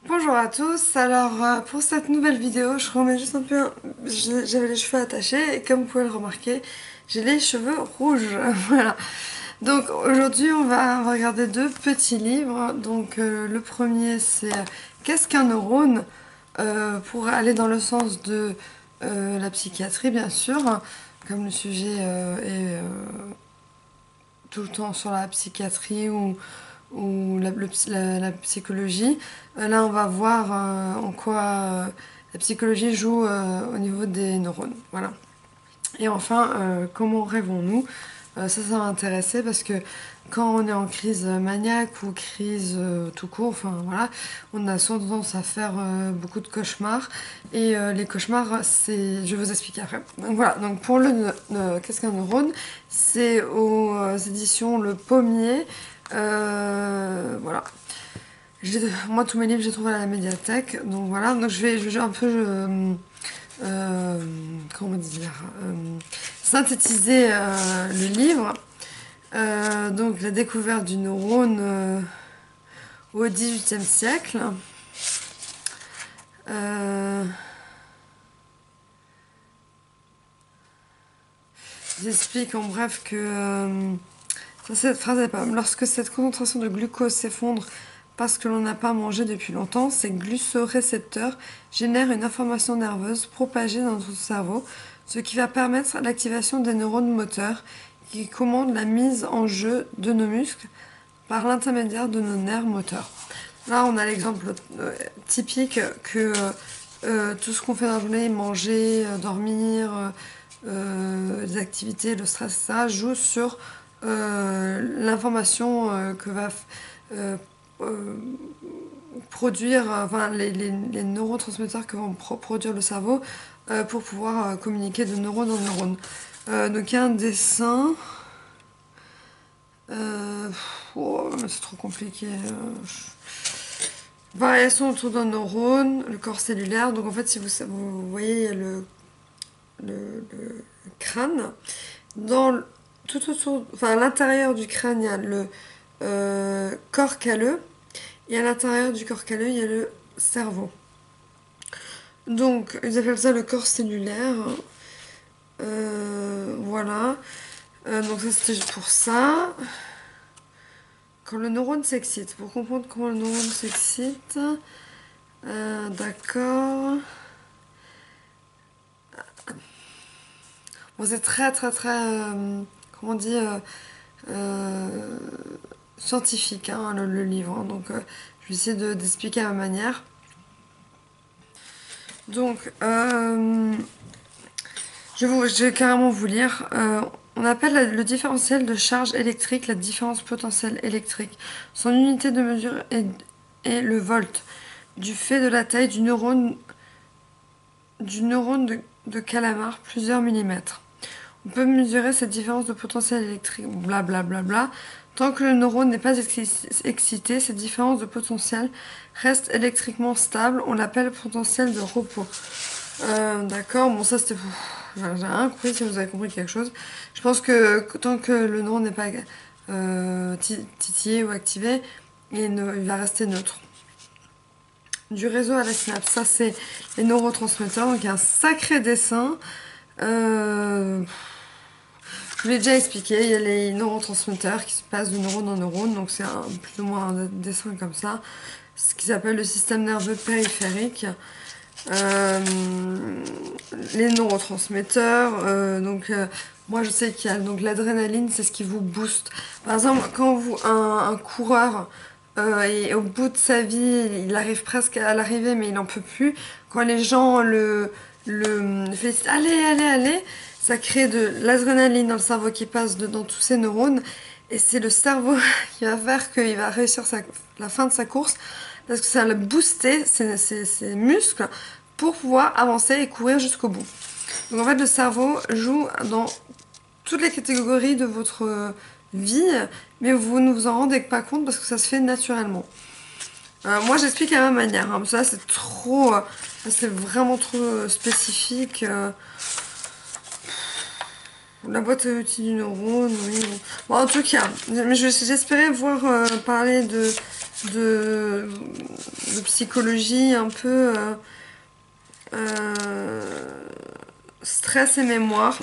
Bonjour à tous, alors pour cette nouvelle vidéo je remets juste un peu, j'avais les cheveux attachés et comme vous pouvez le remarquer j'ai les cheveux rouges, voilà. Donc aujourd'hui on va regarder deux petits livres, donc le premier c'est Qu'est-ce qu'un neurone pour aller dans le sens de la psychiatrie bien sûr, comme le sujet est tout le temps sur la psychiatrie ou la psychologie. Là, on va voir en quoi la psychologie joue au niveau des neurones. Voilà. Et enfin, comment rêvons-nous? Ça m'a intéressé parce que quand on est en crise maniaque ou crise tout court, enfin voilà, on a souvent tendance à faire beaucoup de cauchemars. Et les cauchemars, c'est, je vais vous expliquer après. Donc voilà, donc pour qu'est-ce qu'un neurone? C'est aux éditions Le Pommier. Voilà. Moi, tous mes livres, j'ai trouvé à la médiathèque. Donc voilà, donc je vais un peu, comment dire, synthétiser le livre. Donc la découverte du neurone au XVIIIe siècle. Euh, J'explique en bref que cette phrase est pas. Lorsque cette concentration de glucose s'effondre parce que l'on n'a pas mangé depuis longtemps, ces glucorécepteurs génèrent une information nerveuse propagée dans notre cerveau, ce qui va permettre l'activation des neurones moteurs qui commandent la mise en jeu de nos muscles par l'intermédiaire de nos nerfs moteurs. Là, on a l'exemple typique que tout ce qu'on fait dans la journée, manger, dormir, les activités, le stress, ça joue sur l'information que va euh, euh, produire, enfin les neurotransmetteurs que vont produire le cerveau pour pouvoir communiquer de neurone en neurone. Donc il y a un dessin. Oh, c'est trop compliqué. Variation autour d'un neurone, le corps cellulaire. Donc en fait, si vous voyez le crâne, tout autour, enfin à l'intérieur du crâne, il y a le corps calleux, et à l'intérieur du corps calleux, il y a le cerveau. Donc ils appellent ça le corps cellulaire. Voilà. Donc ça c'était juste pour ça. Quand le neurone s'excite, pour comprendre comment le neurone s'excite, d'accord. Bon, c'est comment on dit, euh, scientifique, hein, le livre. Hein. Donc, je vais essayer d'expliquer à ma manière. Donc, je vais carrément vous lire. On appelle le différentiel de charge électrique la différence potentielle électrique. Son unité de mesure est le volt, du fait de la taille du neurone de calamar, plusieurs millimètres. On peut mesurer cette différence de potentiel électrique, blablabla. Bla bla bla. Tant que le neurone n'est pas excité, cette différence de potentiel reste électriquement stable. On l'appelle potentiel de repos. D'accord, bon ça c'était... J'ai rien compris si vous avez compris quelque chose. Je pense que tant que le neurone n'est pas titillé ou activé, il va rester neutre. Du réseau à la synapse, ça c'est les neurotransmetteurs. Donc il y a un sacré dessin. Je vous l'ai déjà expliqué, il y a les neurotransmetteurs qui se passent de neurone en neurone, donc c'est plus ou moins un dessin comme ça, ce qui s'appelle le système nerveux périphérique. Euh, les neurotransmetteurs, moi je sais qu'il y a donc l'adrénaline, c'est ce qui vous booste. Par exemple, quand un coureur est au bout de sa vie, il arrive presque à l'arrivée, mais il n'en peut plus. Quand les gens le félicitent, allez, allez, allez, ça crée de l'adrénaline dans le cerveau qui passe dans tous ces neurones. Et c'est le cerveau qui va faire qu'il va réussir la fin de sa course parce que ça va booster ses muscles pour pouvoir avancer et courir jusqu'au bout. Donc en fait, le cerveau joue dans toutes les catégories de votre vie, mais vous ne vous en rendez pas compte parce que ça se fait naturellement. Moi, j'explique à ma manière. Hein, ça, c'est trop, c'est vraiment trop spécifique. La boîte à outils du neurone, oui. Bon, en tout cas, j'espérais voir parler de de psychologie un peu stress et mémoire.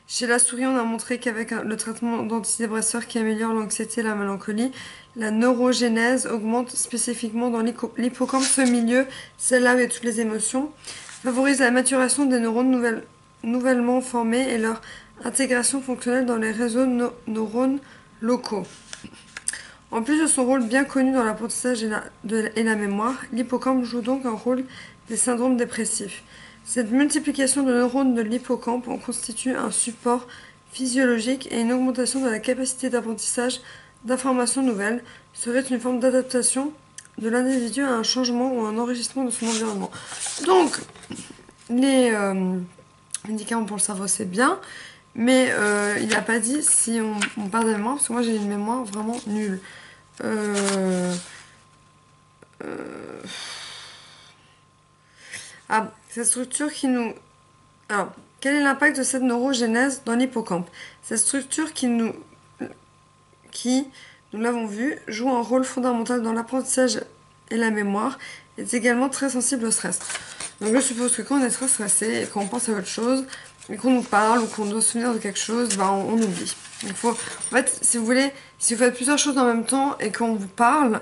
Chez la souris, on a montré qu'avec le traitement d'antidépresseurs qui améliore l'anxiété et la mélancolie, la neurogénèse augmente spécifiquement dans l'hippocampe, ce milieu, c'est là où il y a toutes les émotions, favorise la maturation des neurones nouvellement formés et leur intégration fonctionnelle dans les réseaux neurones locaux. En plus de son rôle bien connu dans l'apprentissage et la mémoire, l'hippocampe joue donc un rôle des syndromes dépressifs. Cette multiplication de neurones de l'hippocampe en constitue un support physiologique et une augmentation de la capacité d'apprentissage d'informations nouvelles serait une forme d'adaptation de l'individu à un changement ou un enrichissement de son environnement. Donc, les médicaments pour le cerveau, c'est bien, mais il n'a pas dit si on perd de mémoire, parce que moi j'ai une mémoire vraiment nulle. Cette structure qui nous... Alors, quel est l'impact de cette neurogénèse dans l'hippocampe? Cette structure qui, nous l'avons vu, joue un rôle fondamental dans l'apprentissage et la mémoire, est également très sensible au stress. Donc je suppose que quand on est très stressé et qu'on pense à autre chose, et qu'on nous parle ou qu'on doit se souvenir de quelque chose, on oublie. Il faut, en fait, si vous voulez, si vous faites plusieurs choses en même temps et qu'on vous parle,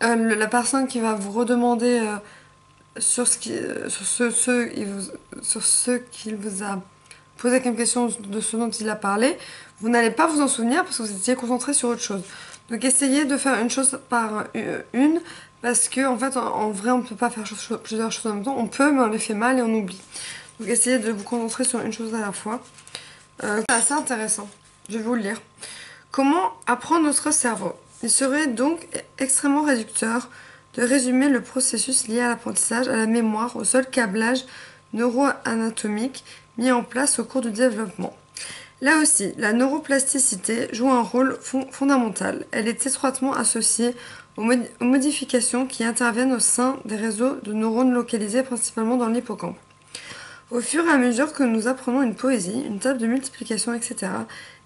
la personne qui va vous redemander sur ce qu'il vous a posé comme question de ce dont il a parlé, vous n'allez pas vous en souvenir parce que vous étiez concentré sur autre chose. Donc essayez de faire une chose par une, parce que en fait en vrai on ne peut pas faire plusieurs choses en même temps. On peut, mais on les fait mal et on oublie. Donc essayez de vous concentrer sur une chose à la fois. C'est assez intéressant. Je vais vous le lire. Comment apprendre notre cerveau? Il serait donc extrêmement réducteur de résumer le processus lié à l'apprentissage, à la mémoire, au seul câblage neuroanatomique mis en place au cours du développement. Là aussi, la neuroplasticité joue un rôle fondamental. Elle est étroitement associée aux modifications qui interviennent au sein des réseaux de neurones localisés principalement dans l'hippocampe. Au fur et à mesure que nous apprenons une poésie, une table de multiplication, etc.,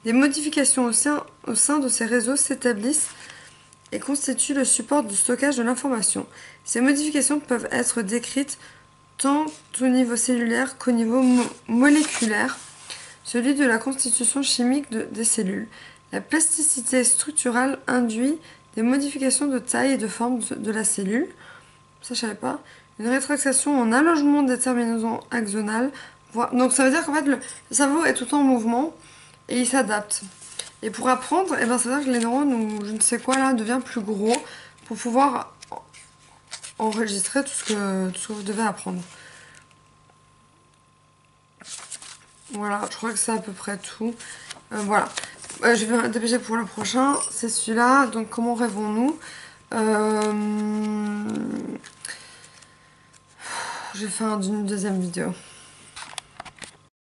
des modifications au sein de ces réseaux s'établissent et constituent le support du stockage de l'information. Ces modifications peuvent être décrites tant au niveau cellulaire qu'au niveau moléculaire, celui de la constitution chimique des cellules. La plasticité structurale induit des modifications de taille et de forme de la cellule. Ça, je savais pas. Une rétractation en allongement des terminaisons axonales. Donc ça veut dire qu'en fait le cerveau est tout en mouvement et il s'adapte. Et pour apprendre, ça veut dire que les neurones ou je ne sais quoi là devient plus gros pour pouvoir enregistrer tout ce que vous devez apprendre. Voilà, je crois que c'est à peu près tout. Voilà. Je vais me dépêcher pour le prochain. C'est celui-là. Donc comment rêvons-nous? Je vais faire une deuxième vidéo.